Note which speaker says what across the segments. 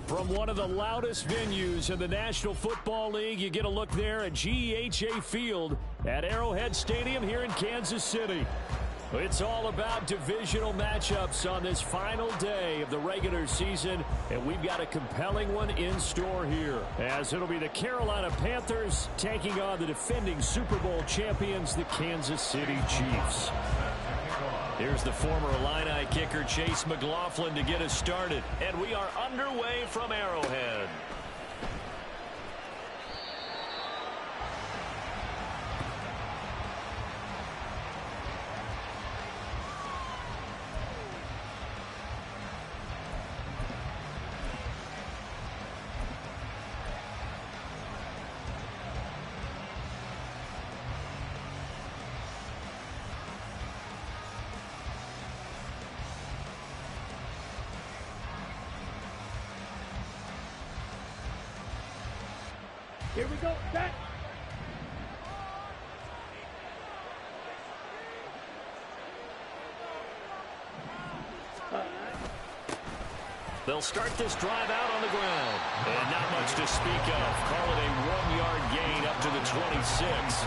Speaker 1: From one of the loudest venues in the National Football League, you get a look there at GEHA Field at Arrowhead Stadium here in Kansas City. It's all about divisional matchups on this final day of the regular season, and we've got a compelling one in store here, as it'll be the Carolina Panthers taking on the defending Super Bowl champions, the Kansas City Chiefs. Here's the former Illini kicker Chase McLaughlin to get us started, and we are underway from Arrowhead.
Speaker 2: Here we go, back.
Speaker 1: They'll start this drive out on the ground. And not much to speak of. Call it a 1-yard gain up to the 26.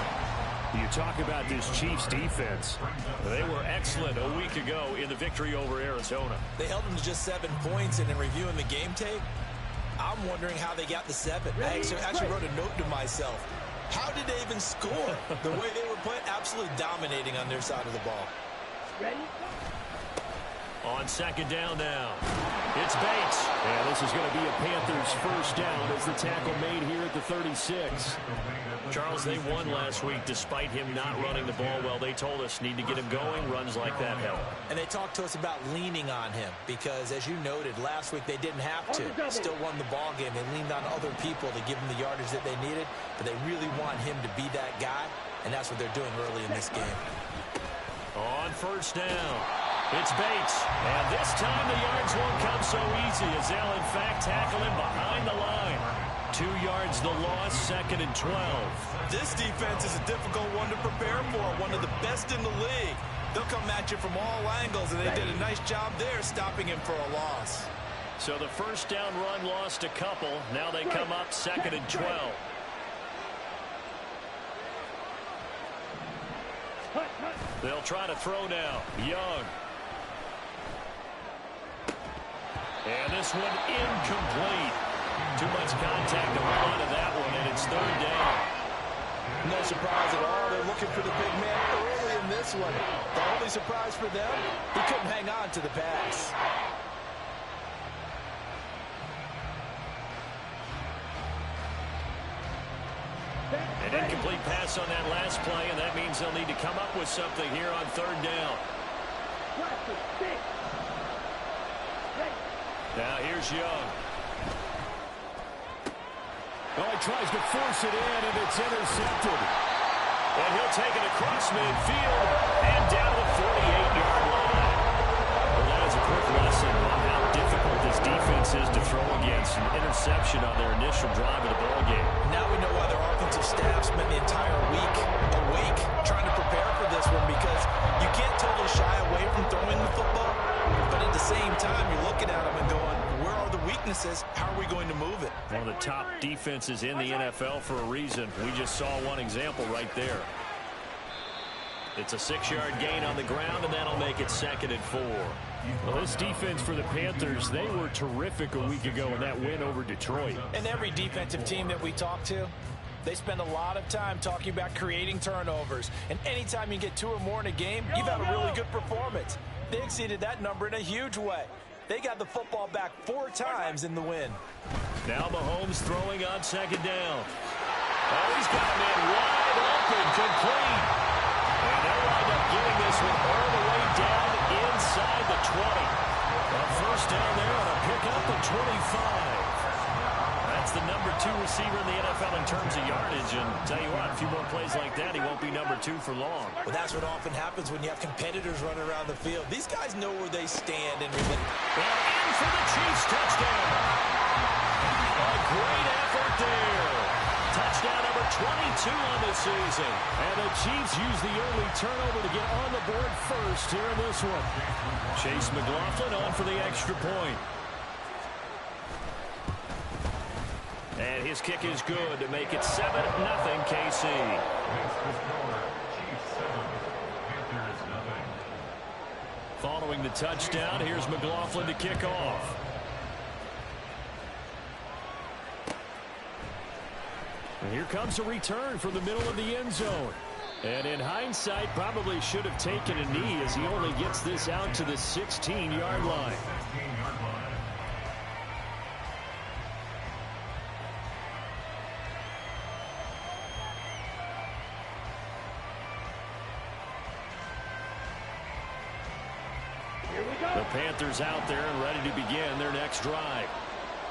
Speaker 1: You talk about this Chiefs defense. They were excellent a week ago in the victory over Arizona.
Speaker 3: They held them to just 7 points, and in reviewing the game tape, I'm wondering how they got the 7. I actually wrote a note to myself. How did they even score? The way they were playing, absolutely dominating on their side of the ball.
Speaker 2: Ready?
Speaker 1: On second down now, it's Bates. And this is going to be a Panthers first down as the tackle made here at the 36. Charles, they won last week despite him not running the ball well. They told us need to get him going. Runs like that help.
Speaker 3: And they talked to us about leaning on him because, as you noted, last week they didn't have to. Still won the ball game. They leaned on other people to give them the yardage that they needed, but they really want him to be that guy, and that's what they're doing early in this game.
Speaker 1: On first down, it's Bates. And this time the yards won't come so easy as they'll, in fact, tackle him behind the line. 2 yards the loss, second and 12.
Speaker 3: This defense is a difficult one to prepare for, one of the best in the league. They'll come at you from all angles, and they did a nice job there stopping him for a loss.
Speaker 1: So the first down run lost a couple. Now they come up second and 12. They'll try to throw now. Young. And this one incomplete. Too much contact to hold on to that one, and it's third down.
Speaker 3: No surprise at all. They're looking for the big man early in this one. The only surprise for them, he couldn't hang on to the pass.
Speaker 1: An incomplete pass on that last play, and that means they'll need to come up with something here on third down. Now here's Young. Oh, he tries to force it in, and it's intercepted. And he'll take it across midfield and down to the 48-yard line. Well, that is a quick lesson on how difficult this defense is to throw against. An interception on their initial drive of the ballgame.
Speaker 3: Now we know why their offensive staff spent the entire week awake trying to prepare for this one, because you can't totally shy away from throwing the football, but at the same time you're looking at them and going, where are the weaknesses? How are we going to move it?
Speaker 1: One of the top defenses in the NFL for a reason. We just saw one example right there. It's a 6-yard gain on the ground, and that'll make it second and 4. Well, this defense for the Panthers, they were terrific a week ago in that win over Detroit.
Speaker 3: And every defensive team that we talk to, they spend a lot of time talking about creating turnovers. And anytime you get 2 or more in a game, you've had a really good performance. They exceeded that number in a huge way. They got the football back 4 times in the win.
Speaker 1: Now Mahomes throwing on second down. Oh, he's got a man wide open, complete. And they'll wind up getting this one all the way down inside the 20. A first down there on a pickup of 25. That's the number 2 receiver in the NFL in terms of yardage. And tell you what, a few more plays like that, he won't be number 2 for long.
Speaker 3: Well, that's what often happens when you have competitors running around the field. These guys know where they stand. And in
Speaker 1: for the Chiefs, touchdown. A great effort there. Touchdown number 22 on the season. And the Chiefs use the early turnover to get on the board first here in this one. Chase McLaughlin on for the extra point. And his kick is good to make it 7-0 KC. Following the touchdown, here's McLaughlin to kick off. And here comes a return from the middle of the end zone. And in hindsight, probably should have taken a knee as he only gets this out to the 16-yard line. The Panthers out there and ready to begin their next drive.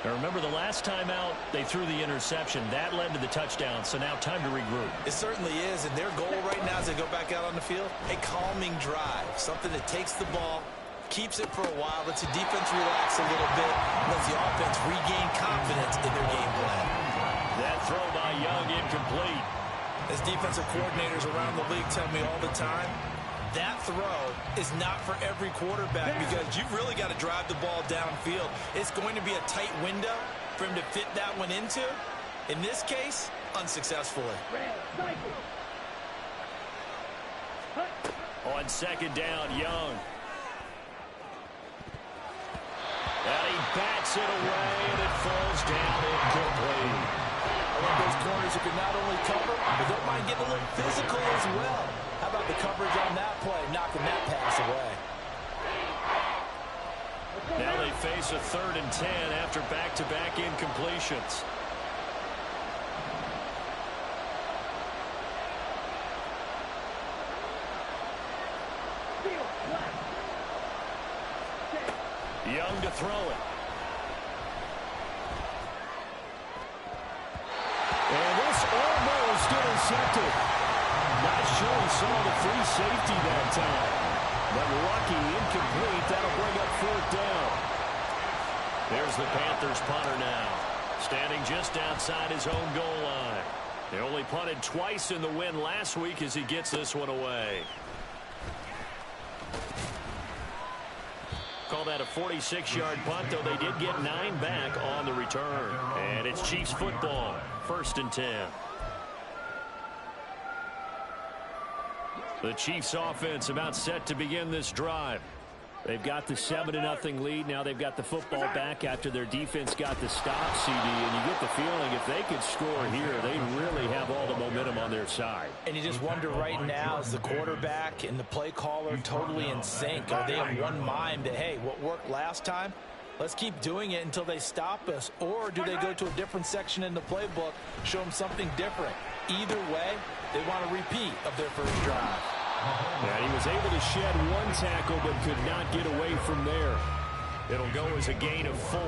Speaker 1: Now remember, the last time out, they threw the interception. That led to the touchdown, so now time to regroup.
Speaker 3: It certainly is, and their goal right now as they go back out on the field, a calming drive, something that takes the ball, keeps it for a while, lets the defense relax a little bit, lets the offense regain confidence in their game plan.
Speaker 1: That throw by Young incomplete.
Speaker 3: As defensive coordinators around the league tell me all the time, that throw is not for every quarterback because you've really got to drive the ball downfield. It's going to be a tight window for him to fit that one into. In this case, unsuccessfully.
Speaker 1: On second down, Young. And he bats it away, and it falls down incomplete.
Speaker 3: I love those corners who can not only cover, but don't mind getting a little physical as well. How about the coverage on that play, knocking that pass away?
Speaker 1: Now they face a 3rd and 10 after back-to-back incompletions. Young to throw it. And this almost intercepted. Not sure he saw the free safety that time. But lucky, incomplete. That'll bring up 4th down. There's the Panthers punter now, standing just outside his own goal line. They only punted twice in the win last week as he gets this one away. Call that a 46-yard punt, though they did get 9 back on the return. And it's Chiefs football, 1st and 10. The Chiefs offense about set to begin this drive. They've got the 7-0 lead. Now they've got the football back after their defense got the stop, CD. And you get the feeling if they could score here, they really have all the momentum on their side.
Speaker 3: And you just wonder right now, is the quarterback and the play caller totally in sync? Are they in one mind that, hey, what worked last time, let's keep doing it until they stop us? Or do they go to a different section in the playbook, show them something different? Either way, they want a repeat of their first drive.
Speaker 1: And he was able to shed 1 tackle but could not get away from there. It'll go as a gain of 4.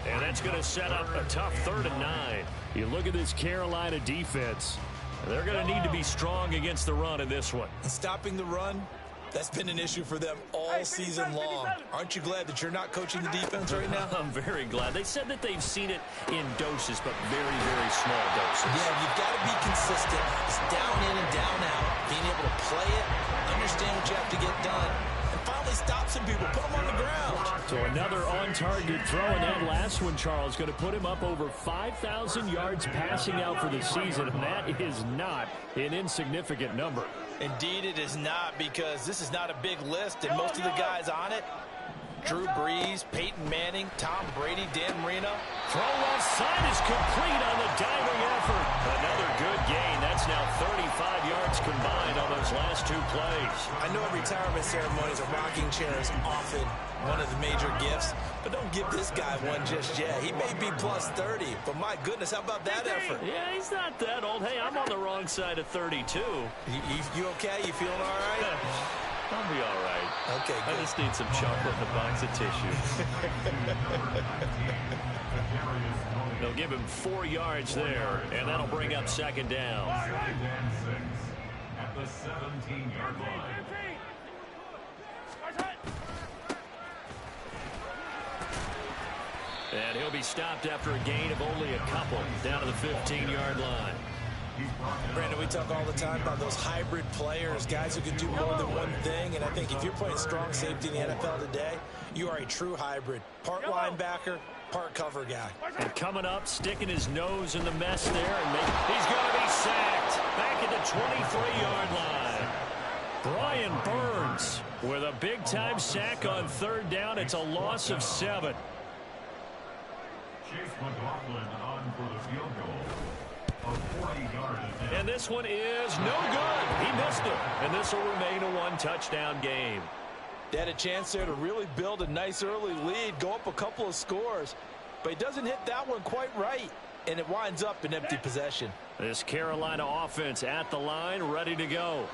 Speaker 1: And that's going to set up a tough 3rd and 9. You look at this Carolina defense. They're going to need to be strong against the run in this one.
Speaker 3: And stopping the run, that's been an issue for them all season long. Aren't you glad that you're not coaching the defense right now?
Speaker 1: I'm very glad. They said that they've seen it in doses, but very, very small doses.
Speaker 3: Yeah, you've got to be consistent. It's down in and down out. Being able to play it, understand what you have to get done, and finally stop some people, put them on the ground.
Speaker 1: So another on-target throw, and that last one, Charles, going to put him up over 5,000 yards passing out for the season, and that is not an insignificant number.
Speaker 3: Indeed it is not, because this is not a big list, and most of the guys on it, Drew Brees, Peyton Manning, Tom Brady, Dan Marino.
Speaker 1: Throw left side is complete on the diving effort. Another good gain. That's now 35 yards combined on those last 2 plays.
Speaker 3: I know at retirement ceremonies, a rocking chair is often one of the major gifts, but don't give this guy one just yet. He may be plus 30, but my goodness, how about that effort?
Speaker 1: Yeah, he's not that old. Hey, I'm on the wrong side of 32.
Speaker 3: You okay? You feeling all right?
Speaker 1: I'll be all right.
Speaker 3: Okay, good.
Speaker 1: I just need some chocolate and a box of tissue. They'll give him 4 yards there, and that'll bring up 2nd down. At the 17-yard line. And he'll be stopped after a gain of only a couple down to the 15-yard line.
Speaker 3: Brandon, we talk all the time about those hybrid players, guys who can do more than one thing, and I think if you're playing strong safety in the NFL today, you are a true hybrid. Part linebacker, part cover guy.
Speaker 1: And coming up, sticking his nose in the mess there, and he's going to be sacked back at the 23-yard line. Brian Burns with a big-time sack on third down. It's a loss of 7.
Speaker 2: Chase McLaughlin on for the field goal of 40 yards.
Speaker 1: And this one is no good. He missed it. And this will remain a one-touchdown game.
Speaker 3: They had a chance there to really build a nice early lead, go up a couple of scores. But he doesn't hit that one quite right, and it winds up an empty possession.
Speaker 1: This Carolina offense at the line, ready to go.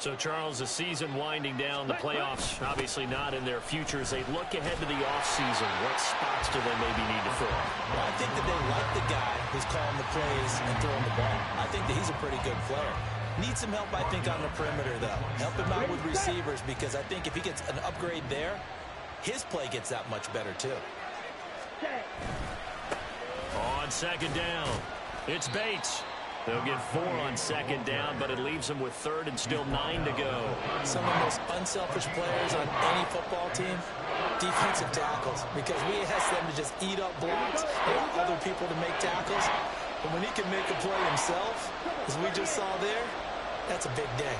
Speaker 1: So, Charles, the season winding down, the playoffs obviously not in their future. As they look ahead to the offseason, what spots do they maybe need to fill?
Speaker 3: Well, I think that they like the guy who's calling the plays and throwing the ball. I think that he's a pretty good player. Needs some help, I think, on the perimeter, though. Help him out with receivers, because I think if he gets an upgrade there, his play gets that much better, too.
Speaker 1: On second down, it's Bates. They'll get 4 on second down, but it leaves them with third and still 9 to go.
Speaker 3: Some of the most unselfish players on any football team, defensive tackles, because we ask them to just eat up blocks, allow other people to make tackles. But when he can make a play himself, as we just saw there, that's a big day.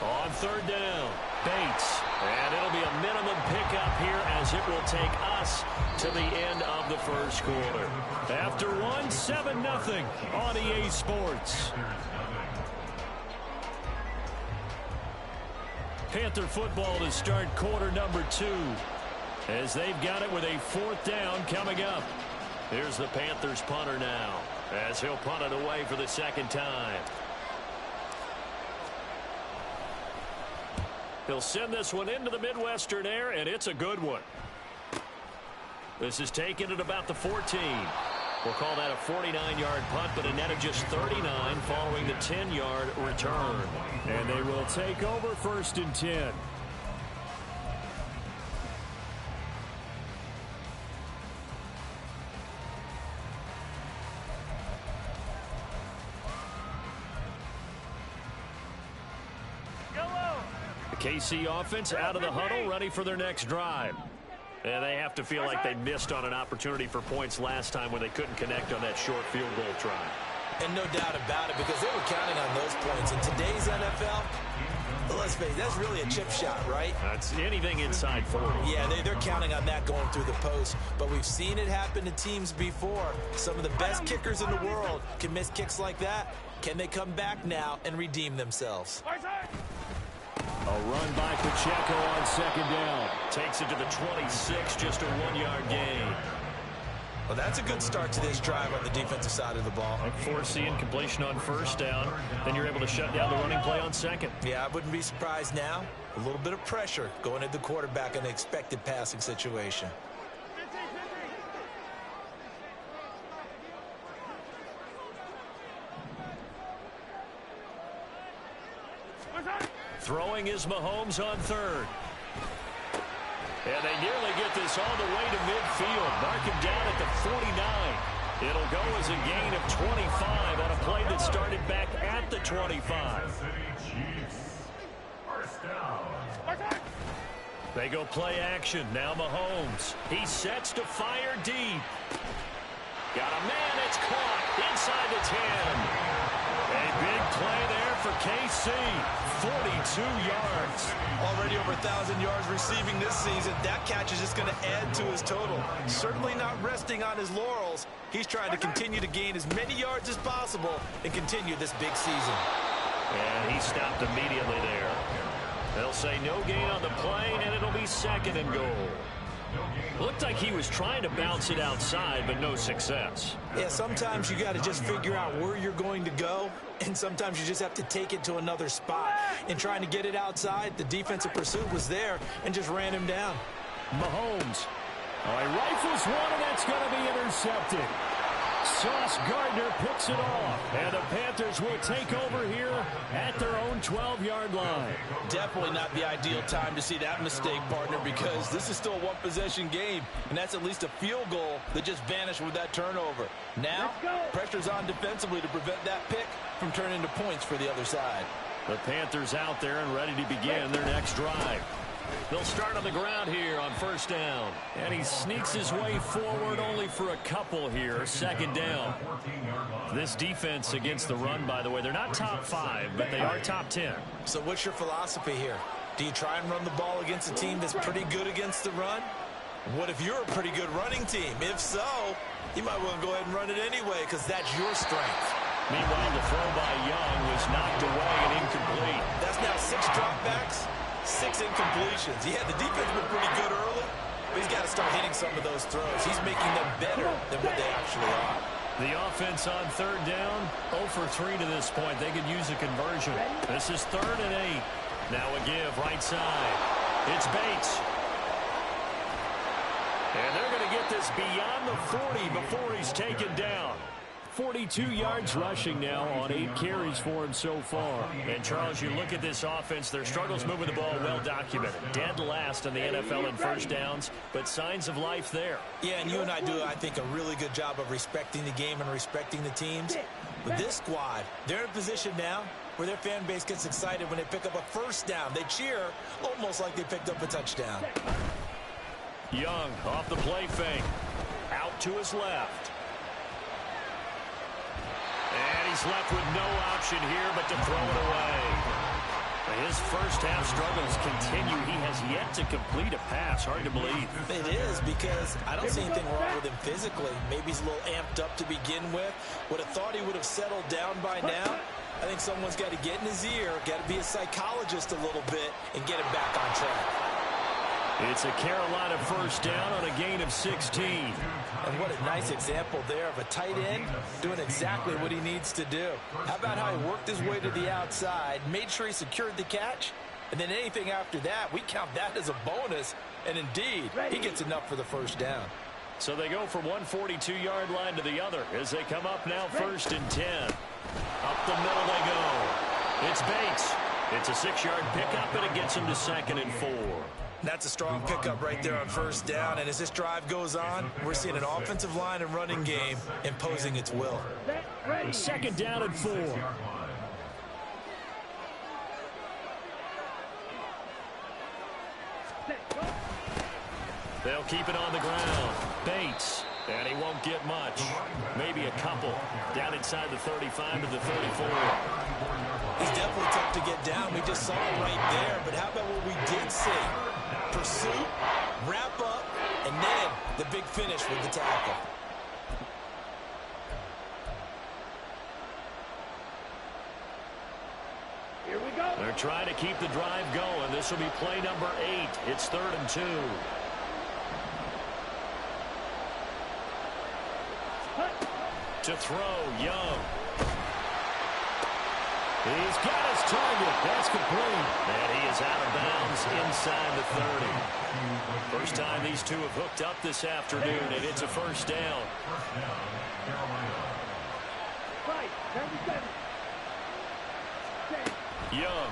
Speaker 1: On third down, Bates. And it'll be a minimum pickup here as it will take us to the end of the first quarter. After 1, 7-0 on EA Sports. Panther football to start quarter number 2. As they've got it with a 4th down coming up. Here's the Panthers punter now, as he'll punt it away for the second time. He'll send this one into the Midwestern air, and it's a good one. This is taken at about the 14. We'll call that a 49-yard punt, but a net of just 39 following the 10-yard return. And they will take over 1st and 10. KC offense out of the huddle, ready for their next drive. And they have to feel like they missed on an opportunity for points last time when they couldn't connect on that short field goal try.
Speaker 3: And no doubt about it, because they were counting on those points. In today's NFL, let's face it, that's really a chip shot, right?
Speaker 1: That's anything inside 40.
Speaker 3: Yeah, they're counting on that going through the post. But we've seen it happen to teams before. Some of the best kickers in the world can miss kicks like that. Can they come back now and redeem themselves?
Speaker 1: A run by Pacheco on second down. Takes it to the 26, just a 1-yard gain.
Speaker 3: Well, that's a good start to this drive on the defensive side of the ball.
Speaker 1: Foreseeing completion on first down. Then you're able to shut down the running play on second.
Speaker 3: Yeah, I wouldn't be surprised now. A little bit of pressure going at the quarterback in an expected passing situation.
Speaker 1: Throwing is Mahomes on third. And they nearly get this all the way to midfield. Mark him down at the 49. It'll go as a gain of 25 on a play that started back at the 25. They go play action. Now Mahomes. He sets to fire deep. Got a man. It's caught inside the 10. A big play there for KC. 42 yards.
Speaker 3: Already over 1,000 yards receiving this season. That catch is just going to add to his total. Certainly not resting on his laurels. He's trying to continue to gain as many yards as possible and continue this big season.
Speaker 1: And he stopped immediately there. They'll say no gain on the play, and it'll be 2nd and goal. Looked like he was trying to bounce it outside, but no success.
Speaker 3: Yeah, sometimes you got to just figure out where you're going to go, and sometimes you just have to take it to another spot. In trying to get it outside, the defensive pursuit was there and just ran him down.
Speaker 1: Mahomes. Oh, he rifles one, and that's going to be intercepted. Sauce Gardner picks it off, and the Panthers will take over here at their own 12-yard line.
Speaker 3: Definitely not the ideal time to see that mistake, partner, because this is still a one-possession game, and that's at least a field goal that just vanished with that turnover. Now, pressure's on defensively to prevent that pick from turning into points for the other side.
Speaker 1: The Panthers out there and ready to begin their next drive. They'll start on the ground here on first down. And he sneaks his way forward only for a couple here. Second down. This defense against the run, by the way, they're not top 5, but they are top 10.
Speaker 3: So what's your philosophy here? Do you try and run the ball against a team that's pretty good against the run? What if you're a pretty good running team? If so, you might want to go ahead and run it anyway because that's your strength.
Speaker 1: Meanwhile, the throw by Young was knocked away and incomplete.
Speaker 3: That's now 6 dropbacks, 6 incompletions. Yeah, the defense was pretty good early, but he's got to start hitting some of those throws. He's making them better than what they actually are.
Speaker 1: The offense on third down, 0 for 3 to this point. They could use a conversion. This is 3rd and 8. Now a give right side. It's Bates. And they're going to get this beyond the 40 before he's taken down. 42 yards rushing now on 8 carries for him so far. And, Charles, you look at this offense, their struggles moving the ball well documented. Dead last in the NFL in first downs, but signs of life there.
Speaker 3: Yeah, and you and I do, I think, a really good job of respecting the game and respecting the teams. With this squad, they're in a position now where their fan base gets excited when they pick up a first down. They cheer almost like they picked up a touchdown.
Speaker 1: Young off the play fake. Out to his left. And he's left with no option here but to throw it away. His first half struggles continue. He has yet to complete a pass. Hard to believe.
Speaker 3: It is because I don't see anything wrong with him physically. Maybe he's a little amped up to begin with. Would have thought he would have settled down by now. I think someone's got to get in his ear, got to be a psychologist a little bit, and get him back on track.
Speaker 1: It's a Carolina first down on a gain of 16.
Speaker 3: And what a nice example there of a tight end doing exactly what he needs to do. How about how he worked his way to the outside, made sure he secured the catch, and then anything after that, we count that as a bonus. And indeed, he gets enough for the first down.
Speaker 1: So they go from one 42-yard line to the other as they come up now 1st and 10. Up the middle they go. It's Bates. It's a 6-yard pickup, and it gets him to 2nd and 4.
Speaker 3: That's a strong pickup right there on first down. And as this drive goes on, we're seeing an offensive line and running game imposing its will.
Speaker 1: 2nd down and 4. They'll keep it on the ground. Bates. And he won't get much. Maybe a couple. Down inside the 35 to the 34.
Speaker 3: He's definitely tough to get down. We just saw it right there. But how about what we did see? Pursuit, wrap up, and then the big finish with the tackle.
Speaker 1: Here we go. They're trying to keep the drive going. This will be play number 8. It's 3rd and 2. To throw, Young. He's got his target. That's complete. And he is out of bounds inside the 30. First time these two have hooked up this afternoon, and it's a first down. Young.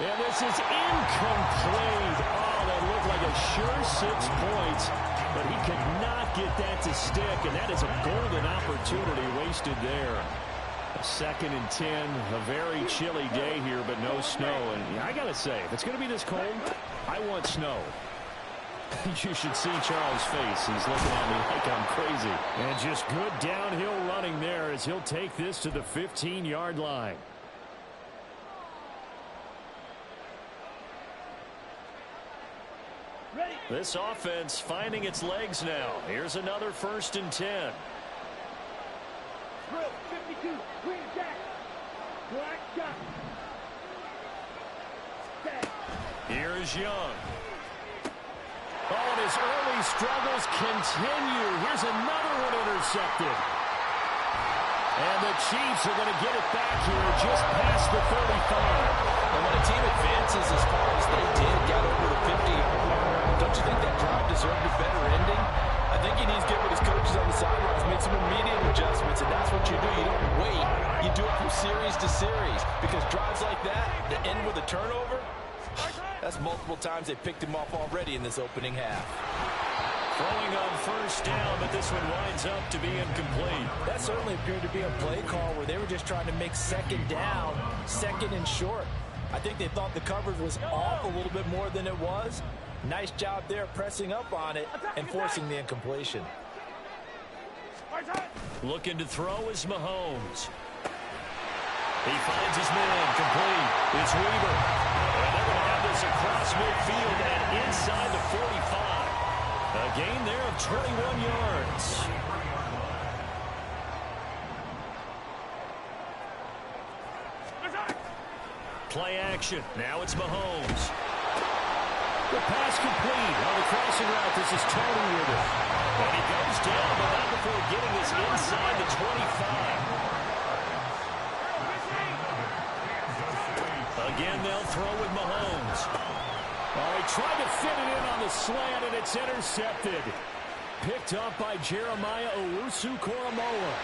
Speaker 1: And this is incomplete. Oh, that looked like a sure 6 points. But he could not get that to stick, and that is a golden opportunity wasted there. A 2nd and 10, a very chilly day here, but no snow. And I got to say, if it's going to be this cold, I want snow. You should see Charles' face. He's looking at me like I'm crazy. And just good downhill running there as he'll take this to the 15-yard line. This offense finding its legs now. Here's another 1st and 10.
Speaker 4: 52, clean jack. Black shot.
Speaker 1: Here's Young. Oh, and his early struggles continue. Here's another one intercepted. And the Chiefs are going to get it back here just past the 35.
Speaker 3: And when a team advances as far as they did, got over the 50-yard line, don't you think that drive deserved a better ending? I think he needs to get with his coaches on the sidelines, make some immediate adjustments, and that's what you do. You don't wait. You do it from series to series, because drives like that end with a turnover, that's multiple times they picked him off already in this opening half.
Speaker 1: Throwing on first down, but this one winds up to be incomplete.
Speaker 3: That certainly appeared to be a play call where they were just trying to make second down, second and short. I think they thought the coverage was off a little bit more than it was. Nice job there pressing up on it and forcing the incompletion.
Speaker 1: Looking to throw is Mahomes. He finds his man complete. It's Weaver. And they're going to have this across midfield and inside the 45. A gain there of 21 yards. Play action. Now it's Mahomes. The pass complete on the crossing route. This is Tony with it. And he goes down, but not before getting this inside the 25. Again, they'll throw with Mahomes. Oh, he tried to fit it in on the slant, and it's intercepted. Picked up by Jeremiah Owusu-Koramoah.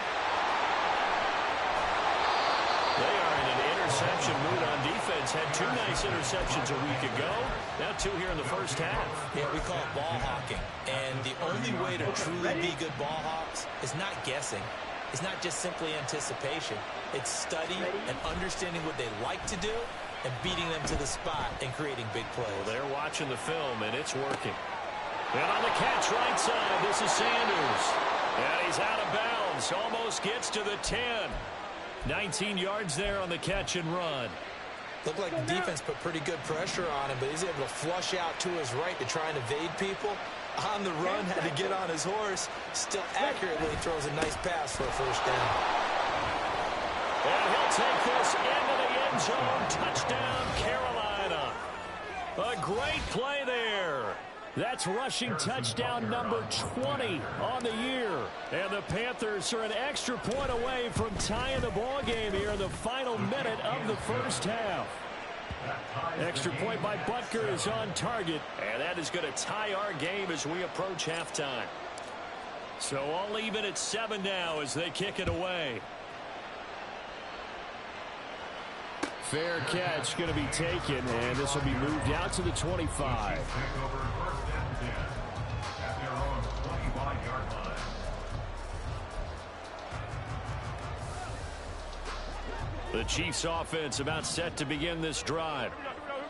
Speaker 1: They are in an interception mood on defense. Had 2 nice interceptions a week ago. Now 2 here in the first half.
Speaker 3: Yeah, we call it ball hawking. And the only way to truly be good ball hawks is not guessing. It's not just simply anticipation. It's studying and understanding what they like to do and beating them to the spot and creating big plays.
Speaker 1: Well, they're watching the film, and it's working. And on the catch right side, this is Sanders. And he's out of bounds. Almost gets to the 10. 19 yards there on the catch and run.
Speaker 3: Looked like the defense put pretty good pressure on him, but he's able to flush out to his right to try and evade people. On the run, had to get on his horse. Still accurately throws a nice pass for a first down.
Speaker 1: And he'll take this into the end zone. Touchdown, Carolina. A great play there. That's rushing touchdown number 20 on the year. And the Panthers are an extra point away from tying the ball game here in the final minute of the first half. Extra point by Butker is on target. And that is going to tie our game as we approach halftime. So all even at 7 now as they kick it away. Fair catch going to be taken, and this will be moved out to the 25. The Chiefs offense about set to begin this drive.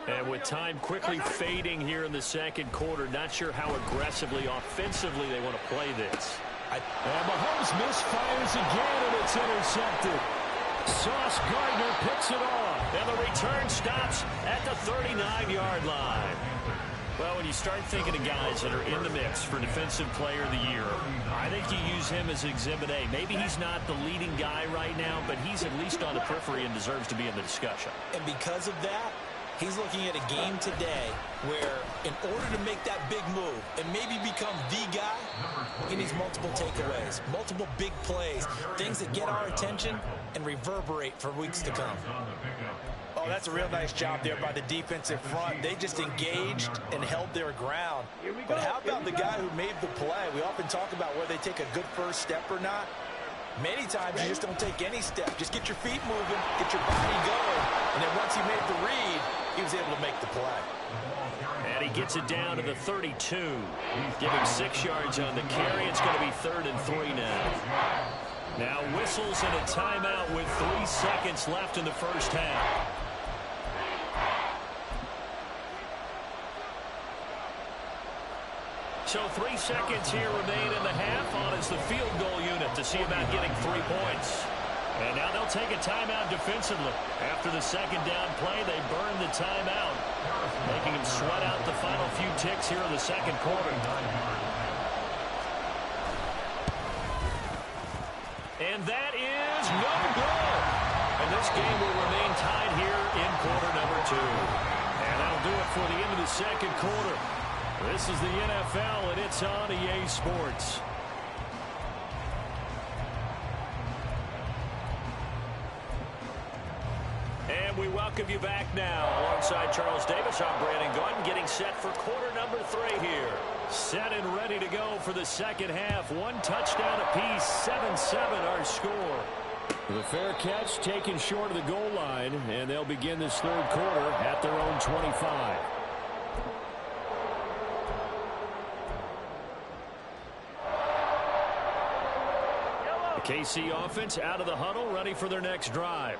Speaker 1: And with time quickly fading here in the second quarter, not sure how aggressively, offensively they want to play this. And Mahomes misfires again, and it's intercepted. Sauce Gardner picks it off, and the return stops at the 39-yard line. Well, when you start thinking of guys that are in the mix for Defensive Player of the Year, I think you use him as Exhibit A. Maybe he's not the leading guy right now, but he's at least on the periphery and deserves to be in the discussion.
Speaker 3: And because of that, he's looking at a game today where in order to make that big move and maybe become the guy, he needs multiple takeaways, multiple big plays, things that get our attention and reverberate for weeks to come. Oh, that's a real nice job there by the defensive front. They just engaged and held their ground. But how about the guy who made the play? We often talk about whether they take a good first step or not. Many times you just don't take any step. Just get your feet moving, get your body going, and then once he made the read, he was able to make the play.
Speaker 1: And he gets it down to the 32. Give him 6 yards on the carry. It's going to be 3rd and 3 now. Now whistles and a timeout with 3 seconds left in the first half. So 3 seconds here remain in the half on as the field goal unit to see about getting 3 points. And now they'll take a timeout defensively. After the second down play, they burn the timeout, making them sweat out the final few ticks here in the second quarter. And that is no good. And this game will remain tied here in quarter number 2. And that'll do it for the end of the second quarter. This is the NFL, and it's on EA Sports. And we welcome you back now. Alongside Charles Davis, I'm Brandon Gordon, getting set for quarter number 3 here. Set and ready to go for the second half. 1 touchdown apiece, 7-7 our score. The fair catch taken short of the goal line, and they'll begin this third quarter at their own 25. KC offense out of the huddle, ready for their next drive.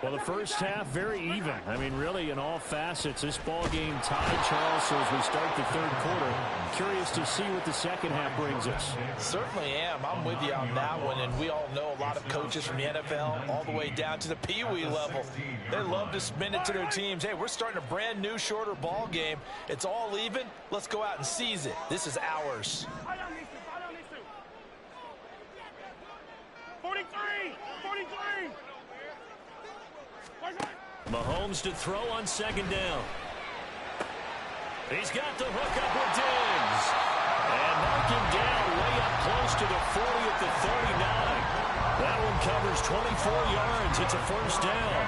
Speaker 1: Well, the first half, very even. I mean, really, in all facets, this ball game tied, Charles, so as we start the third quarter. Curious to see what the second half brings us.
Speaker 3: Certainly am. I'm with you on that one, and we all know a lot of coaches from the NFL all the way down to the Pee-wee level. They love to spin it to their teams. Hey, we're starting a brand new, shorter ball game. It's all even. Let's go out and seize it. This is ours.
Speaker 4: 43!
Speaker 1: Mahomes to throw on second down. He's got the hook up with Diggs. And mark him down way up close to the 40 at the 39. That one covers 24 yards. It's a first down.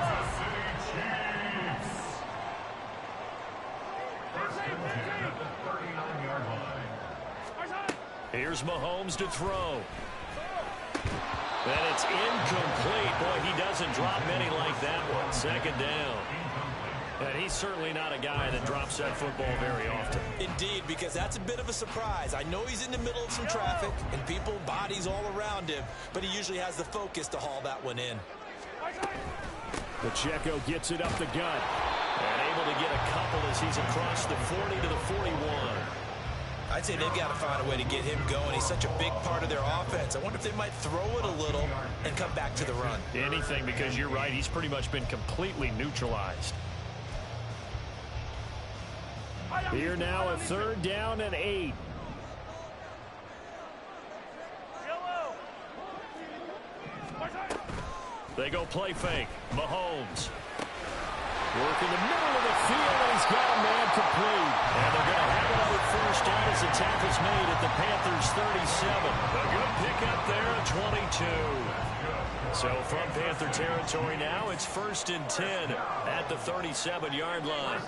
Speaker 1: Here's Mahomes to throw. And it's incomplete. Boy, he doesn't drop many like that one. Second down. And he's certainly not a guy that drops that football very often.
Speaker 3: Indeed, because that's a bit of a surprise. I know he's in the middle of some traffic and people, bodies all around him, but he usually has the focus to haul that one in.
Speaker 1: Pacheco gets it up the gut and able to get a couple as he's across the 40 to the 41.
Speaker 3: I'd say they've got to find a way to get him going. He's such a big part of their offense. I wonder if they might throw it a little and come back to the run.
Speaker 1: Anything, because you're right. He's pretty much been completely neutralized. Here now, a third down and 8. They go play fake. Mahomes. Work in the middle of the field, and he's got a man complete. And they're going to have another first down as the tackle's made at the Panthers 37. A good pickup there at 22. So from Panther territory now, it's 1st and 10 at the 37-yard line.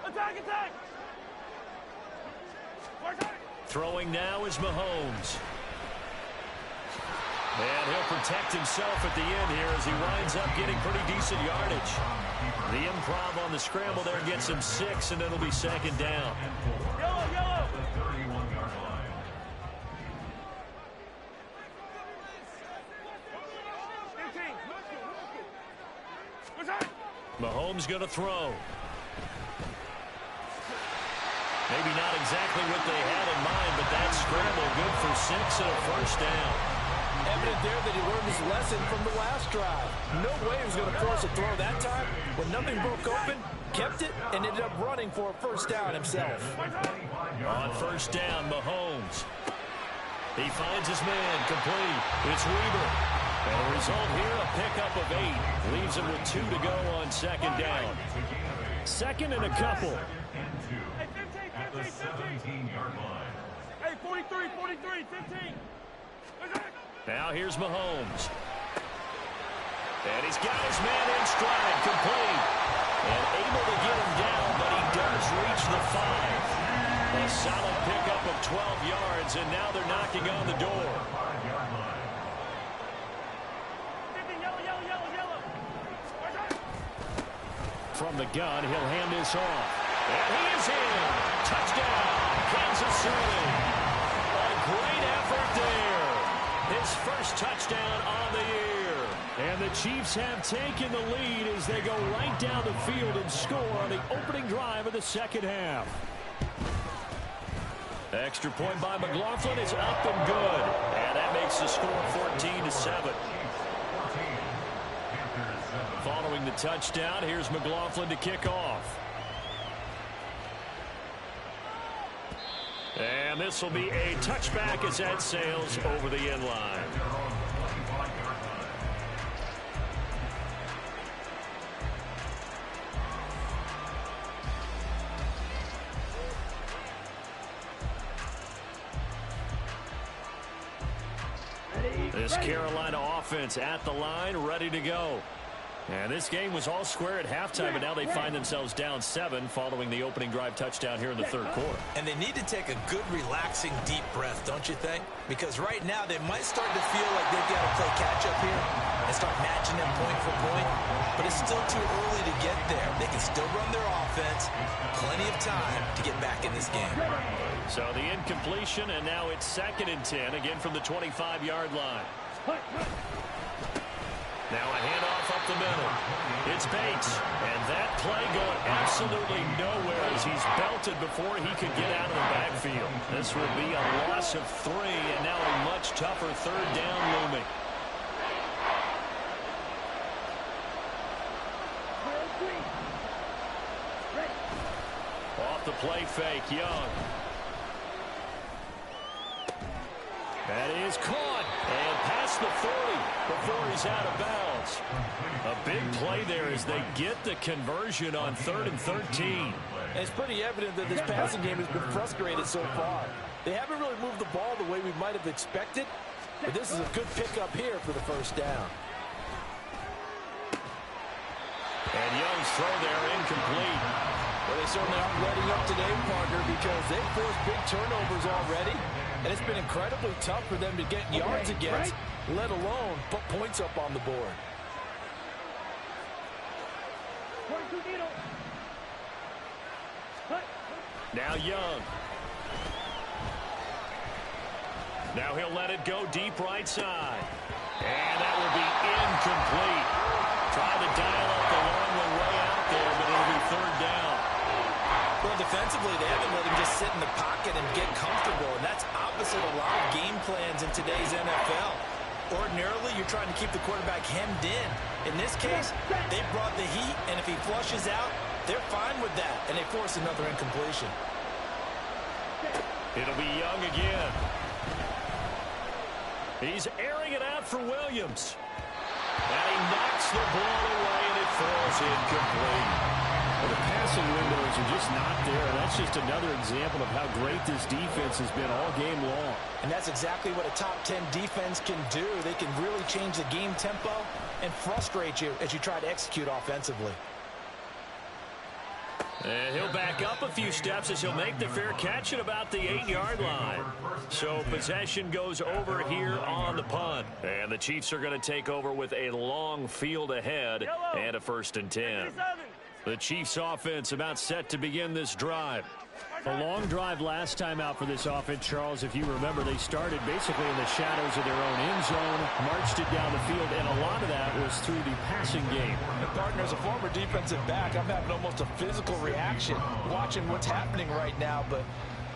Speaker 4: Attack!
Speaker 1: Throwing now is Mahomes. And he'll protect himself at the end here as he winds up getting pretty decent yardage. The improv on the scramble there gets him 6, and it'll be second down.
Speaker 4: Yellow!
Speaker 1: Mahomes going to throw. Maybe not exactly what they had in mind, but that scramble good for 6 and a first down.
Speaker 3: Evident there that he learned his lesson from the last drive. No way he was going to force a throw that time. When nothing broke open, kept it, and ended up running for a first down himself.
Speaker 1: On first down, Mahomes. He finds his man complete. It's Weaver. And the result here, a pickup of 8. Leaves him with 2 to go on second down. Second and a couple.
Speaker 2: At the 17-yard line.
Speaker 4: Hey, 43, 15.
Speaker 1: Now here's Mahomes. And he's got his man in stride, complete. And able to get him down, but he does reach the 5. A solid pickup of 12 yards, and now they're knocking on the door. From the gun, he'll hand this off. And he is in. Touchdown, Kansas City. A great effort there. His first touchdown on the year. And the Chiefs have taken the lead as they go right down the field and score on the opening drive of the second half. Extra point by McLaughlin is up and good. And that makes the score 14-7. Following the touchdown, here's McLaughlin to kick off. And this will be a touchback as that sails over the end line. This Carolina offense at the line, ready to go. And this game was all square at halftime, but now they find themselves down 7 following the opening drive touchdown here in the third quarter.
Speaker 3: And they need to take a good, relaxing, deep breath, don't you think? Because right now they might start to feel like they've got to play catch-up here and start matching them point for point. But it's still too early to get there. They can still run their offense. Plenty of time to get back in this game.
Speaker 1: So the incompletion, and now it's 2nd and 10, again from the 25-yard line. Now a handoff up the middle. It's Bates. And that play going absolutely nowhere as he's belted before he could get out of the backfield. This will be a loss of 3, and now a much tougher 3rd down looming. Off the play fake, Young. That is caught and past the 30 before he's out of bounds. A big play there as they get the conversion on 3rd and 13.
Speaker 3: And it's pretty evident that this passing game has been frustrated so far. They haven't really moved the ball the way we might have expected, but this is a good pickup here for the 1st down.
Speaker 1: And Young's throw there incomplete.
Speaker 3: Well, they certainly aren't letting up today, partner, because they've forced big turnovers already. And it's been incredibly tough for them to get yards against, let alone put points up on the board.
Speaker 1: Now Young. Now he'll let it go deep right side. And that will be incomplete. Trying to dial up the long one way out there, but it'll be 3rd down.
Speaker 3: Well, defensively, they haven't let him just sit in the pocket and get comfortable, and that's opposite a lot of game plans in today's NFL. Ordinarily, you're trying to keep the quarterback hemmed in. In this case, they brought the heat, and if he flushes out, they're fine with that, and they force another incompletion.
Speaker 1: It'll be Young again. He's airing it out for Williams. And he knocks the ball away, and it falls incomplete.
Speaker 5: Well, the passing windows are just not there. That's just another example of how great this defense has been all game long.
Speaker 3: And that's exactly what a top 10 defense can do. They can really change the game tempo and frustrate you as you try to execute offensively.
Speaker 1: And he'll back up a few steps as he'll make the fair catch at about the 8-yard line. So possession goes over here on the punt. And the Chiefs are going to take over with a long field ahead and a 1st and 10. The Chiefs offense about set to begin this drive.
Speaker 5: A long drive last time out for this offense, Charles. If you remember, they started basically in the shadows of their own end zone, marched it down the field, and a lot of that was through the passing game.
Speaker 3: And partner, as a former defensive back, I'm having almost a physical reaction watching what's happening right now. But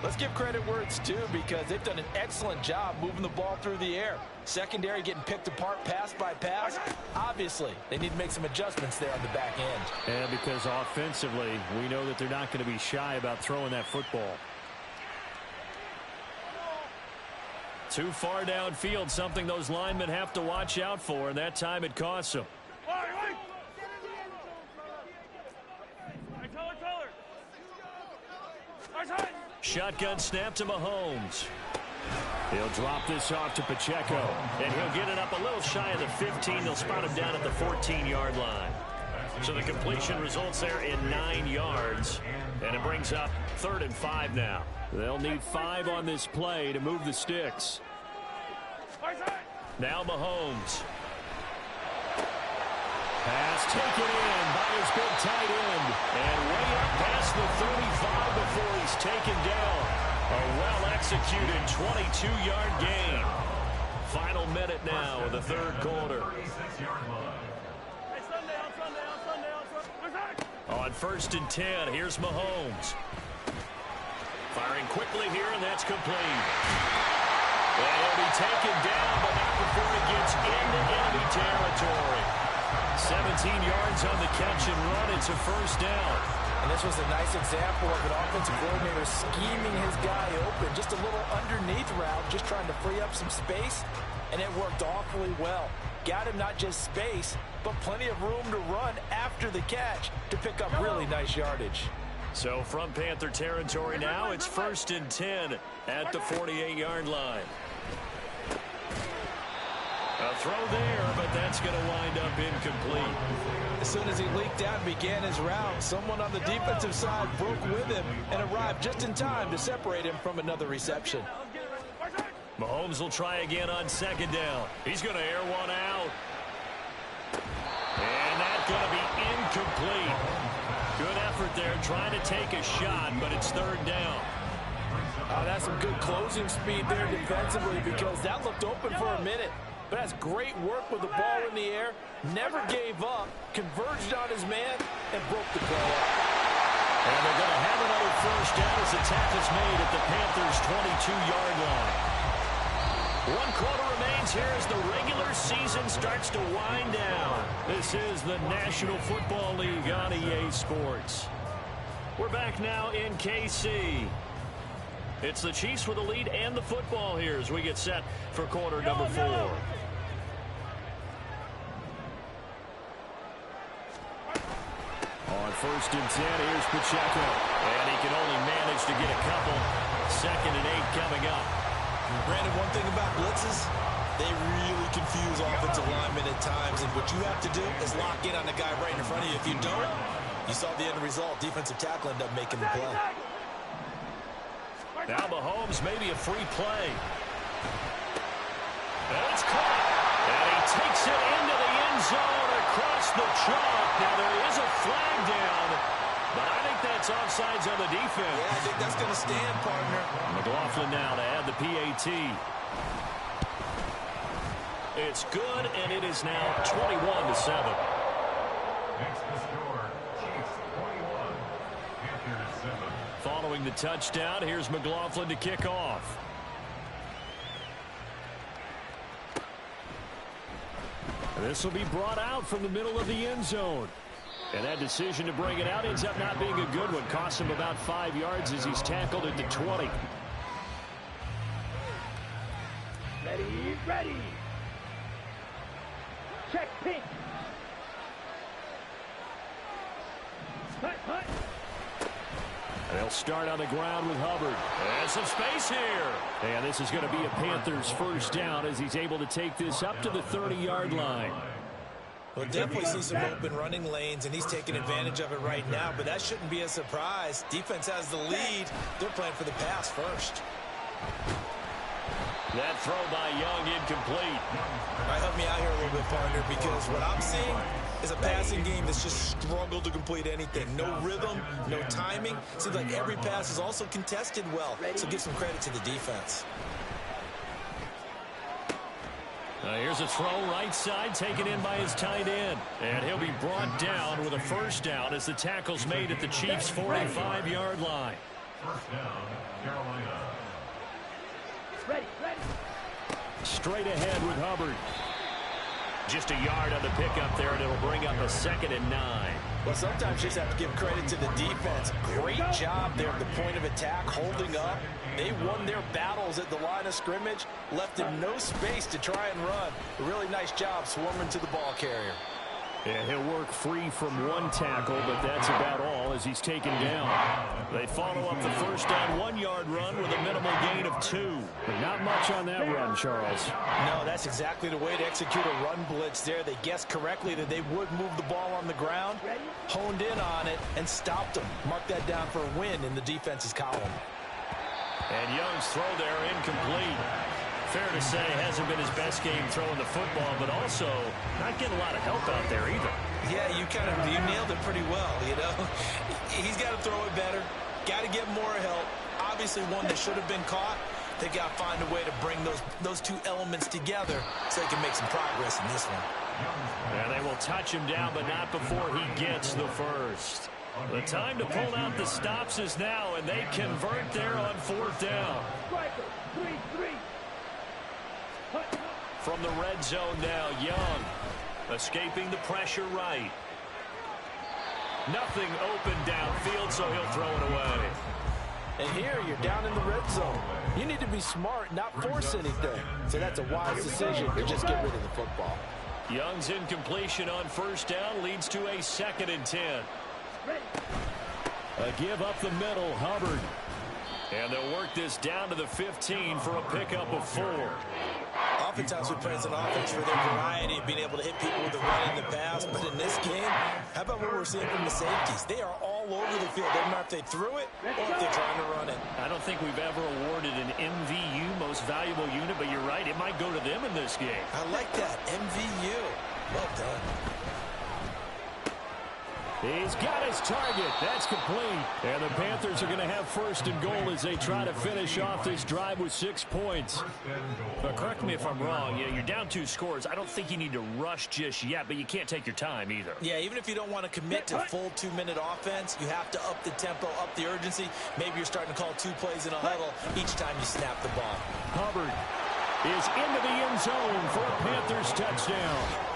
Speaker 3: let's give credit where it's due, because they've done an excellent job moving the ball through the air. Secondary getting picked apart pass by pass. Obviously, they need to make some adjustments there on the back end.
Speaker 5: And because offensively, we know that they're not going to be shy about throwing that football.
Speaker 1: Too far downfield, something those linemen have to watch out for, and that time it costs them. Shotgun snap to Mahomes. He'll drop this off to Pacheco, and he'll get it up a little shy of the 15. They'll spot him down at the 14-yard line. So the completion results there in 9 yards, and it brings up 3rd and 5 now. They'll need 5 on this play to move the sticks. Now Mahomes. Pass taken in by his big tight end, and way up past the 35 before he's taken down. A well-executed 22-yard gain. Final minute now of the 3rd quarter. On 1st and 10, here's Mahomes. Firing quickly here, and that's complete. And he'll be taken down, but not before he gets into enemy territory. 17 yards on the catch and run. It's a 1st down.
Speaker 3: And this was a nice example of an offensive coordinator scheming his guy open. Just a little underneath route, just trying to free up some space, and it worked awfully well. Got him not just space, but plenty of room to run after the catch to pick up really nice yardage.
Speaker 1: So from Panther territory now, it's 1st and 10 at the 48-yard line. A throw there, but that's going to wind up incomplete.
Speaker 3: As soon as he leaked out and began his route, someone on the defensive side broke with him and arrived just in time to separate him from another reception.
Speaker 1: Mahomes will try again on second down. He's going to air one out. And that's going to be incomplete. Good effort there trying to take a shot, but it's third down.
Speaker 3: That's some good closing speed there defensively because that looked open for a minute. But that's great work with the ball in the air. Never gave up, converged on his man, and broke the play up.
Speaker 1: And they're going to have another first down as the tackle's made at the Panthers' 22-yard line. 1 quarter remains here as the regular season starts to wind down. This is the National Football League on EA Sports. We're back now in KC. It's the Chiefs with the lead and the football here as we get set for quarter number 4. On first and 10, here's Pacheco. And he can only manage to get a couple. 2nd and 8 coming up.
Speaker 3: Brandon, one thing about blitzes, they really confuse offensive linemen at times. And what you have to do is lock in on the guy right in front of you. If you don't, you saw the end result. Defensive tackle ended up making the play.
Speaker 1: Now Mahomes, maybe a free play. And it's caught. And he takes it into the end zone across the chalk. Now there is a flag down, but I think that's offsides on the defense.
Speaker 3: Yeah, I think that's going to stand, partner.
Speaker 1: McLaughlin now to add the PAT. It's good, and it is now 21-7.
Speaker 2: Next to score, Chiefs 21, Panthers 7.
Speaker 1: Following the touchdown, here's McLaughlin to kick off. This will be brought out from the middle of the end zone. And that decision to bring it out ends up not being a good one. Costs him about 5 yards as he's tackled at the 20.
Speaker 4: Ready. Check pink. Hut.
Speaker 1: They'll start on the ground with Hubbard. And some space here. And this is going to be a Panthers first down as he's able to take this up to the 30-yard line.
Speaker 3: We'll definitely see some open running lanes, and he's taking advantage of it right now, but that shouldn't be a surprise. Defense has the lead. They're playing for the pass first.
Speaker 1: That throw by Young incomplete.
Speaker 3: All right, help me out here a little bit, partner, because what I'm seeing is a passing game that's just struggled to complete anything. No rhythm, no timing. Seems like every pass is also contested well, so give some credit to the defense.
Speaker 1: Here's a throw right side taken in by his tight end. And he'll be brought down with a first down as the tackle's made at the Chiefs' 45-yard line.
Speaker 2: First down, Carolina.
Speaker 4: Ready.
Speaker 1: Straight ahead with Hubbard. Just a yard on the pickup there, and it'll bring up a 2nd and 9.
Speaker 3: Well, sometimes you just have to give credit to the defense. Great job there at the point of attack, holding up. They won their battles at the line of scrimmage, left him no space to try and run. A really nice job swarming to the ball carrier.
Speaker 1: And he'll work free from one tackle, but that's about all as he's taken down. They follow up the first down 1-yard run with a minimal gain of 2. But not much on that run, Charles.
Speaker 3: No, that's exactly the way to execute a run blitz there. They guessed correctly that they would move the ball on the ground, honed in on it, and stopped them. Mark that down for a win in the defense's column.
Speaker 1: And Young's throw there incomplete. Fair to say, hasn't been his best game throwing the football, but also not getting a lot of help out there either.
Speaker 3: Yeah, you nailed it pretty well, you know. He's got to throw it better, got to get more help. Obviously one that should have been caught. They got to find a way to bring those two elements together so they can make some progress in this one.
Speaker 1: And they will touch him down, but not before he gets the first. The time to pull out the stops is now, and they convert there on 4th down.
Speaker 4: Striker, 3-3.
Speaker 1: From the red zone now, Young escaping the pressure right. Nothing open downfield, so he'll throw it away.
Speaker 3: And here you're down in the red zone. You need to be smart, not force anything. So that's a wise decision to just get rid of the football.
Speaker 1: Young's incompletion on first down leads to a 2nd and 10. A give up the middle, Hubbard. And they'll work this down to the 15 for a pickup of 4.
Speaker 3: oftentimes we praise an offense for their variety of being able to hit people with the run in the pass. But in this game, how about what we're seeing from the safeties? They are all over the field. Doesn't matter if they threw it or if they're trying to run it.
Speaker 5: I don't think we've ever awarded an MVU, most valuable unit, but you're right. It might go to them in this game.
Speaker 3: I like that. MVU. Well done.
Speaker 1: He's got his target. That's complete. And the Panthers are going to have first and goal as they try to finish off this drive with 6 points.
Speaker 5: But correct me if I'm wrong. Yeah, you're down 2 scores. I don't think you need to rush just yet, but you can't take your time either.
Speaker 3: Yeah, even if you don't want to commit to full 2-minute offense, you have to up the tempo, up the urgency. Maybe you're starting to call 2 plays in a huddle each time you snap the ball.
Speaker 1: Hubbard is into the end zone for a Panthers touchdown.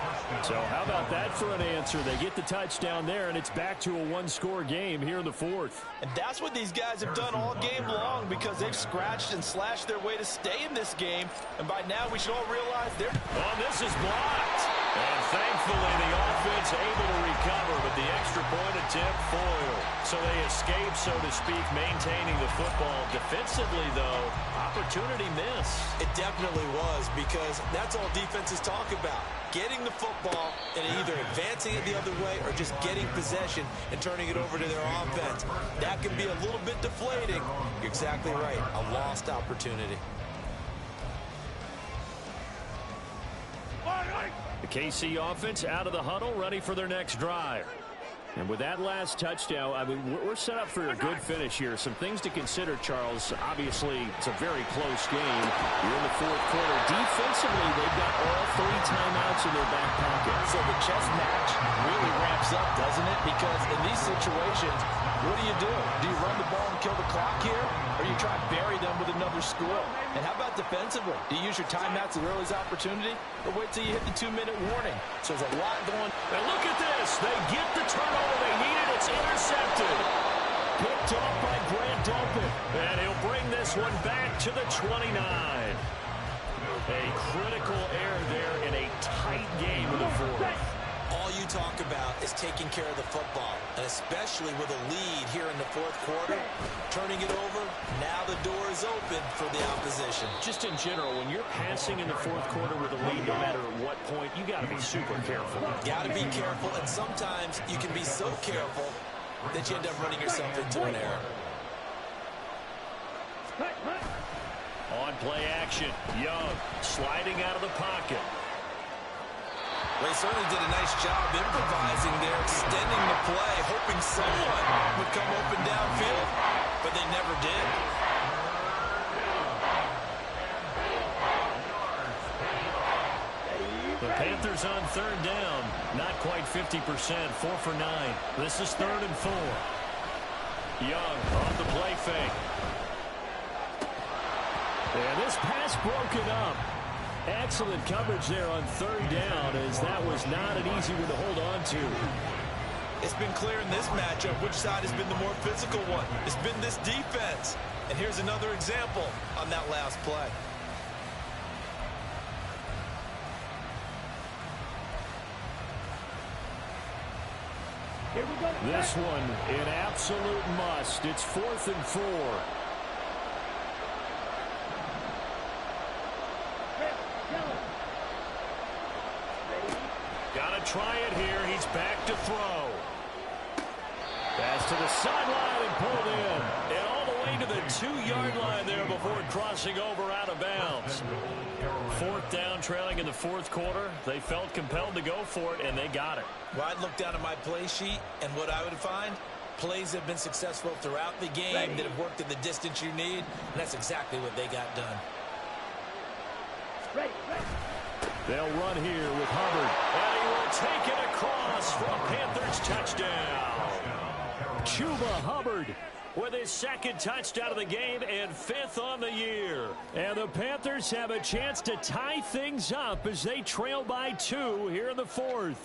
Speaker 1: So how about that for an answer? They get the touchdown there, and it's back to a 1-score game here in the 4th.
Speaker 3: And that's what these guys have done all game long because they've scratched and slashed their way to stay in this game. And by now, we should all realize they're...
Speaker 1: Oh, this is blocked. And thankfully, the offense able to recover, but the extra point attempt foiled. So they escape, so to speak, maintaining the football. Defensively, though, opportunity miss.
Speaker 3: It definitely was because that's all defenses talk about. Getting the football and either advancing it the other way or just getting possession and turning it over to their offense. That can be a little bit deflating. You're exactly right. A lost opportunity.
Speaker 1: The KC offense out of the huddle, ready for their next drive. And with that last touchdown, I mean, we're set up for a good finish here. Some things to consider, Charles. Obviously, it's a very close game. You're in the 4th quarter. Defensively, they've got all 3 timeouts in their back pocket.
Speaker 3: So the chess match really ramps up, doesn't it? Because in these situations, what do? Do you run the ball and kill the clock here? Or you try to bury them with another score? And how about defensively? Do you use your timeouts as early as opportunity? Or wait till you hit the 2-minute warning? So there's a lot going.
Speaker 1: And look at this. They get the turnover they needed. It's intercepted. Picked off by Grant Delpit. And he'll bring this one back to the 29. A critical error there in a tight game in the 4th.
Speaker 3: All you talk about is taking care of the football, and especially with a lead here in the 4th quarter, turning it over, now the door is open for the opposition.
Speaker 1: Just in general, when you're passing in the 4th quarter with a lead, no matter at what point, you got to be super careful.
Speaker 3: Got to be careful, and sometimes you can be so careful that you end up running yourself into an error.
Speaker 1: On play action, Young sliding out of the pocket.
Speaker 3: They certainly did a nice job improvising there, extending the play, hoping someone would come open downfield, but they never did.
Speaker 1: The Panthers on 3rd down, not quite 50%, 4 for 9. This is 3rd and 4. Young off the play fake. And this pass broken up. Excellent coverage there on 3rd down, as that was not an easy one to hold on to.
Speaker 3: It's been clear in this matchup which side has been the more physical one. It's been this defense. And here's another example on that last play.
Speaker 4: Here we go.
Speaker 1: This one an absolute must. It's 4th and 4. Got to try it here. He's back to throw. Pass to the sideline and pulled in. And all the way to the 2-yard line there before crossing over out of bounds. 4th down, trailing in the 4th quarter. They felt compelled to go for it, and they got it.
Speaker 3: Well, I'd look down at my play sheet, and what I would find, plays have been successful throughout the game that have worked in the distance you need, and that's exactly what they got done.
Speaker 4: Ready.
Speaker 1: They'll run here with Hubbard. And he will take it across for a Panthers touchdown. Chuba Hubbard with his 2nd touchdown of the game and 5th on the year. And the Panthers have a chance to tie things up as they trail by 2 here in the 4th.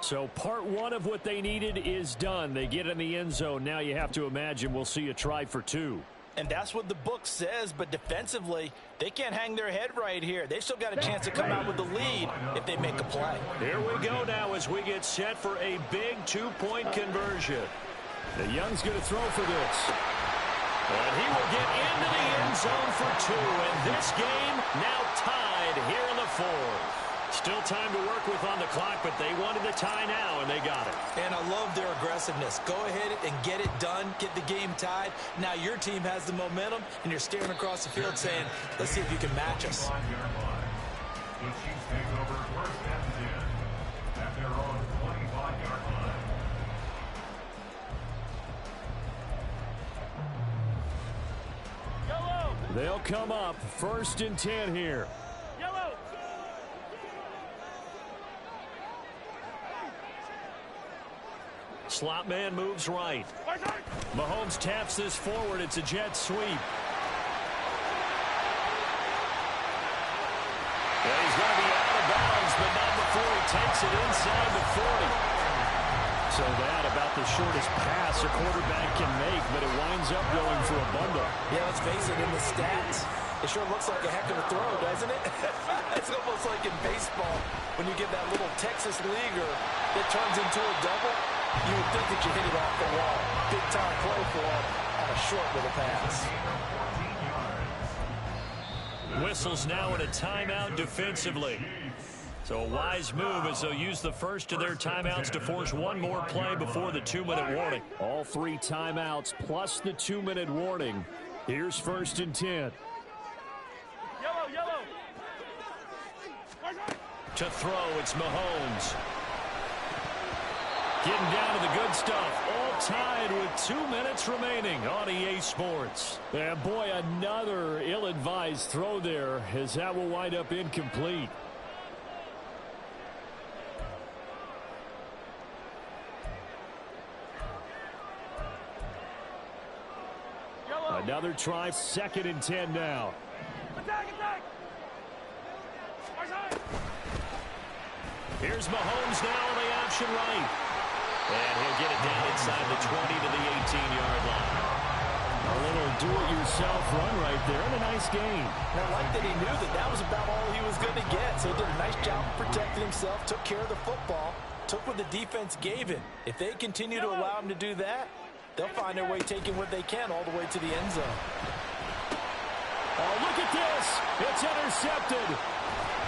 Speaker 1: So part 1 of what they needed is done. They get in the end zone. Now you have to imagine we'll see a try for 2.
Speaker 3: And that's what the book says, but defensively, they can't hang their head right here. They've still got a chance to come out with the lead if they make a play.
Speaker 1: Here we go now as we get set for a big 2-point conversion. The Young's going to throw for this. And he will get into the end zone for 2. And this game now tied here in the 4th. Still time to work with on the clock, but they wanted the tie now, and they got it.
Speaker 3: And I love their aggressiveness. Go ahead and get it done, get the game tied. Now your team has the momentum, and you're staring across the field saying, let's see if you can match us.
Speaker 2: The Chiefs take over first and 10 at their own 25-yard line.
Speaker 1: They'll come up first and 10 here. Slot man moves right. Mahomes taps this forward. It's a jet sweep. Yeah, he's going to be out of bounds, but not before he takes it inside the 40. So that about the shortest pass a quarterback can make, but it winds up going for a bundle.
Speaker 3: Yeah, let's face it, in the stats, it sure looks like a heck of a throw, doesn't it? It's almost like in baseball when you get that little Texas leaguer that turns into a double. You would think that you hit it off the wall. Big-time play for him on a short little pass.
Speaker 1: Whistles now in a timeout defensively. So a wise move as they'll use the first of their timeouts to force one more play before the 2-minute warning. All 3 timeouts plus the 2-minute warning. Here's first and 10.
Speaker 4: Yellow.
Speaker 1: To throw, it's Mahomes. Getting down to the good stuff. All tied with 2 minutes remaining on EA Sports. And boy, another ill-advised throw there as that will wind up incomplete. Another try, 2nd and 10 now.
Speaker 4: Attack!
Speaker 1: Here's Mahomes now on the option right. And he'll get it down inside the 20 to the 18-yard line. A little do-it-yourself run right there and a nice gain.
Speaker 3: And I like that he knew that that was about all he was going to get. So he did a nice job protecting himself, took care of the football, took what the defense gave him. If they continue to allow him to do that, they'll find their way taking what they can all the way to the end zone.
Speaker 1: Oh, look at this. It's intercepted.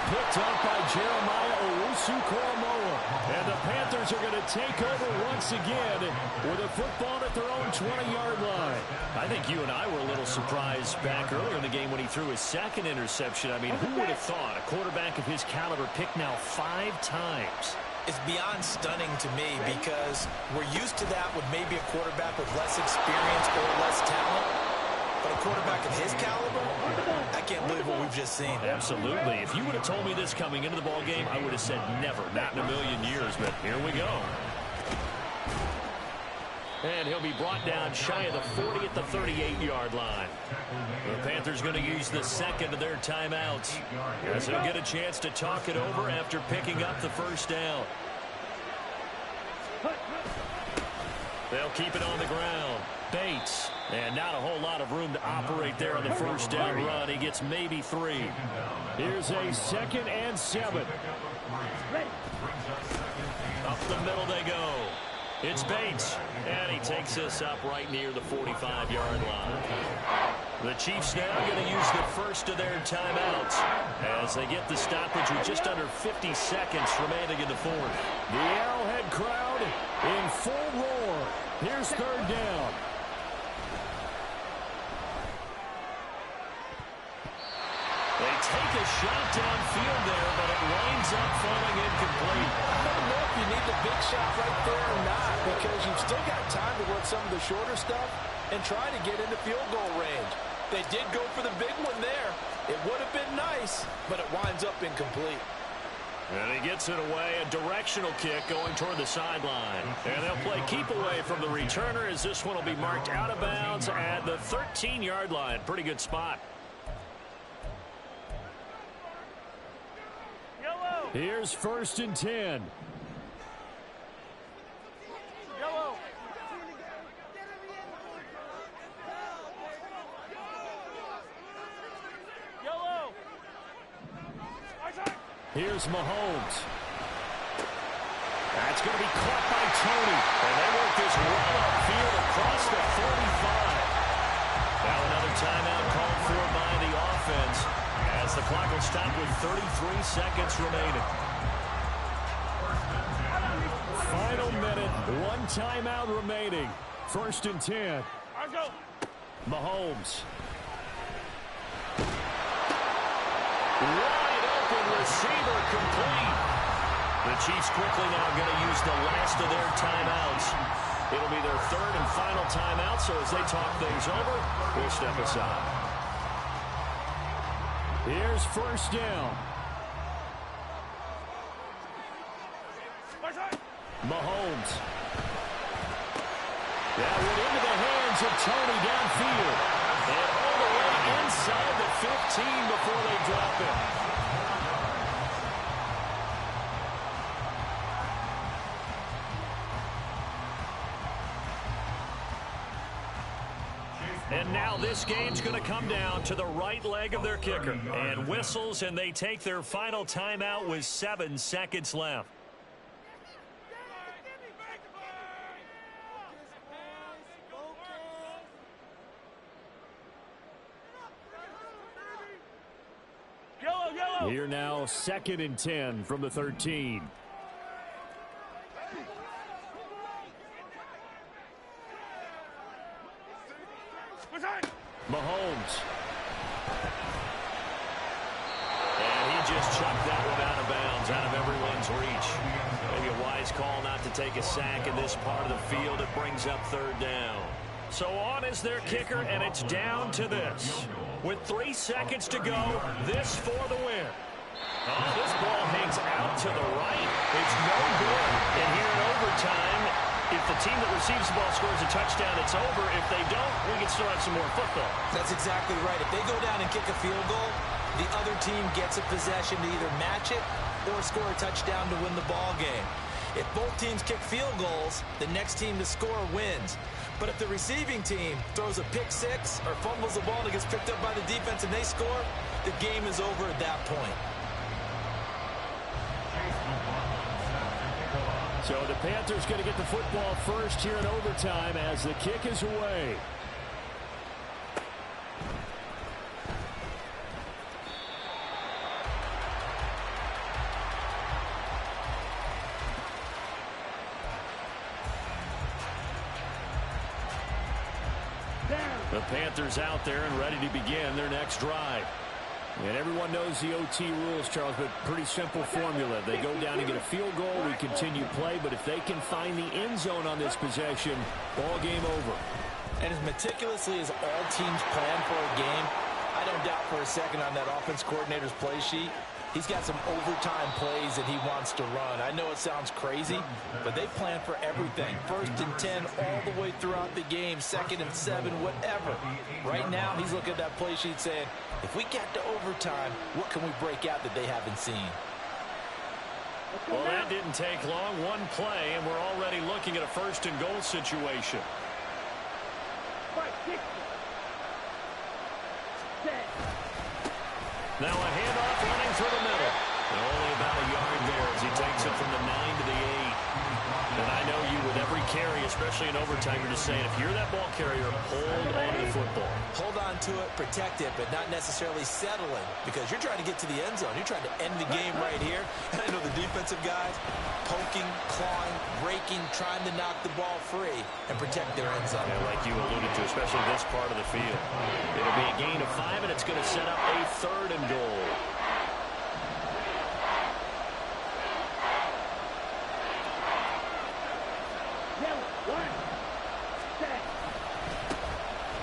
Speaker 1: Picked up by Jeremiah Owusu-Koramoah. And the Panthers are going to take over once again with a football at their own 20-yard line. I think you and I were a little surprised back earlier in the game when he threw his 2nd interception. I mean, who would have thought a quarterback of his caliber picked now 5 times?
Speaker 3: It's beyond stunning to me because we're used to that with maybe a quarterback with less experience or less talent. But a quarterback of his caliber, I can't believe what we've just seen.
Speaker 1: Absolutely. If you would have told me this coming into the ball game, I would have said never, not in a million years. But here we go. And he'll be brought down shy of the 40 at the 38-yard line. The Panthers going to use the 2nd of their timeouts. As they'll get a chance to talk it over after picking up the first down. They'll keep it on the ground. Bates. And not a whole lot of room to operate there on the first down run. He gets maybe 3. Here's a 2nd and 7. Up the middle they go. It's Bates. And he takes us up right near the 45-yard line. The Chiefs now going to use the first of their timeouts as they get the stoppage with just under 50 seconds remaining in the 4th. The Arrowhead crowd in full roar. Here's 3rd down. They take a shot downfield there, but it winds up falling incomplete.
Speaker 3: I don't know if you need the big shot right there or not, because you've still got time to work some of the shorter stuff and try to get into field goal range. They did go for the big one there. It would have been nice, but it winds up incomplete.
Speaker 1: And he gets it away, a directional kick going toward the sideline. And they'll play keep away from the returner as this one will be marked out of bounds at the 13-yard line. Pretty good spot. Here's 1st and 10. Here's Mahomes. That's going to be caught by Tony. And they work this well upfield across the 45. seconds remaining. Final minute, one timeout remaining. 1st and 10. Mahomes. Wide open receiver complete. The Chiefs quickly now going to use the last of their timeouts. It'll be their 3rd and final timeout, so as they talk things over, we'll step aside. Here's 1st down. Mahomes. That went into the hands of Tony downfield. And all the way inside the 15 before they drop it. And now this game's going to come down to the right leg of their kicker. And whistles, and they take their final timeout with 7 seconds left. Here now, 2nd and 10 from the 13. Mahomes. And he just chucked that one out of bounds, out of everyone's reach. Maybe a wise call not to take a sack in this part of the field. It brings up 3rd down. So on is their kicker, and it's down to this. With 3 seconds to go, this for the win. Oh, this ball hangs out to the right. It's no good. And here in overtime, if the team that receives the ball scores a touchdown, it's over. If they don't, we can still have some more football.
Speaker 3: That's exactly right. If they go down and kick a field goal, the other team gets a possession to either match it or score a touchdown to win the ball game. If both teams kick field goals, the next team to score wins. But if the receiving team throws a pick six or fumbles the ball and it gets picked up by the defense and they score, the game is over at that point.
Speaker 1: So the Panthers going to get the football first here in overtime as the kick is away. The Panthers out there and ready to begin their next drive. And everyone knows the OT rules, Charles, but pretty simple formula. They go down and get a field goal, we continue play, but if they can find the end zone on this possession, ball game over.
Speaker 3: And as meticulously as all teams plan for a game, I don't doubt for a second on that offense coordinator's play sheet, he's got some overtime plays that he wants to run. I know it sounds crazy, but they plan for everything. 1st and 10 all the way throughout the game, 2nd and 7, whatever. Right now, he's looking at that play sheet saying, if we get to overtime, what can we break out that they haven't seen?
Speaker 1: Well, that didn't take long. One play, and we're already looking at a 1st and goal situation. Now a handoff running through the middle. And only about a yard there as he takes it from the 9 to the 8. And I know you with every carry, especially in overtime, you're just saying, if you're that ball carrier, hold on to the football.
Speaker 3: Hold on to it, protect it, but not necessarily settling because you're trying to get to the end zone. You're trying to end the game right here. And I know the defensive guys poking, clawing, breaking, trying to knock the ball free and protect their end zone.
Speaker 1: Yeah, like you alluded to, especially this part of the field. It'll be a gain of 5, and it's going to set up a 3rd and goal.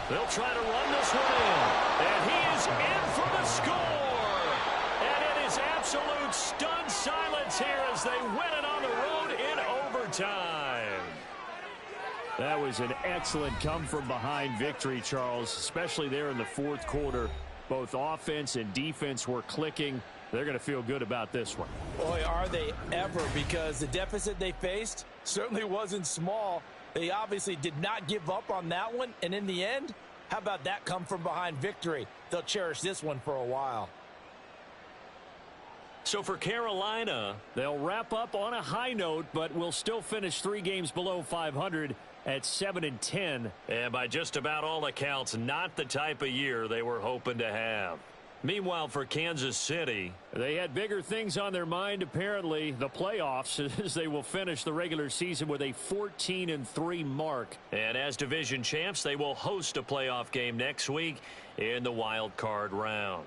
Speaker 1: They'll try to run this one in. And he is in for the score. And it is absolute stunned silence here as they win it on the road in overtime. That was an excellent come-from-behind victory, Charles, especially there in the 4th quarter. Both offense and defense were clicking. They're going to feel good about this one.
Speaker 3: Boy, are they ever, because the deficit they faced certainly wasn't small. They obviously did not give up on that one, and in the end, how about that come-from-behind victory? They'll cherish this one for a while.
Speaker 1: So for Carolina, they'll wrap up on a high note, but will still finish 3 games below 500 at 7-10. And by just about all accounts, not the type of year they were hoping to have. Meanwhile, for Kansas City,
Speaker 5: they had bigger things on their mind, apparently, the playoffs, as they will finish the regular season with a 14-3 mark.
Speaker 1: And as division champs, they will host a playoff game next week in the wild card round.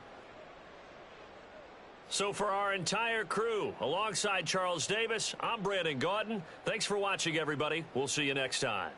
Speaker 1: So for our entire crew, alongside Charles Davis, I'm Brandon Gaudin. Thanks for watching, everybody. We'll see you next time.